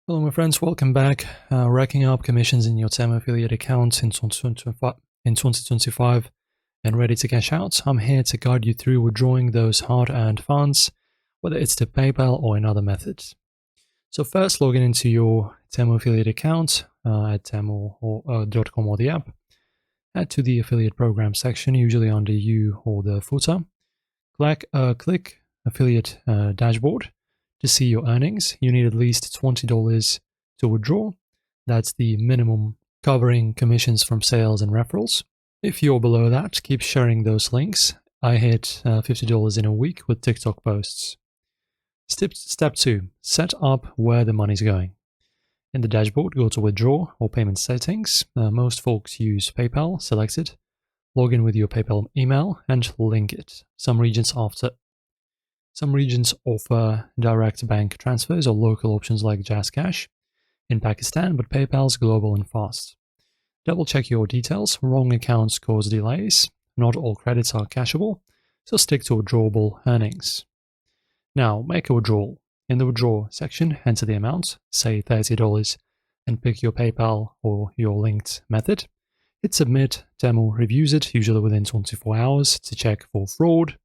Hello my friends, welcome back. Racking up commissions in your Temu affiliate account in 2025 and ready to cash out. I'm here to guide you through withdrawing those hard-earned funds, whether it's to PayPal or another method. So first, log in into your Temu affiliate account at temu.com or the app. Head to the affiliate program section, usually under you or the footer. Click affiliate dashboard. To see your earnings, you need at least $20 to withdraw. That's the minimum covering commissions from sales and referrals. If you're below that, keep sharing those links. I hit $50 in a week with TikTok posts. Step 2. Set up where the money's going. In the dashboard, go to Withdraw or Payment Settings. Most folks use PayPal. Select it. Log in with your PayPal email and link it. Some regions offer direct bank transfers or local options like JazzCash in Pakistan, but PayPal's global and fast. Double check your details. Wrong accounts cause delays. Not all credits are cashable, so stick to withdrawable earnings. Now, make a withdrawal. In the withdraw section, enter the amount, say $30, and pick your PayPal or your linked method. Hit submit. Temu reviews it, usually within 24 hours, to check for fraud.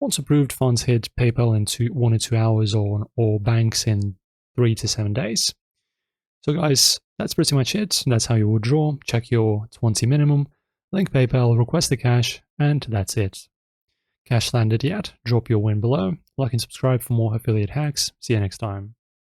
Once approved, funds hit PayPal in 1 or 2 hours or banks in 3 to 7 days. So guys, that's pretty much it. That's how you withdraw. Check your 20 minimum, link PayPal, request the cash, and that's it. Cash landed yet? Drop your win below. Like and subscribe for more affiliate hacks. See you next time.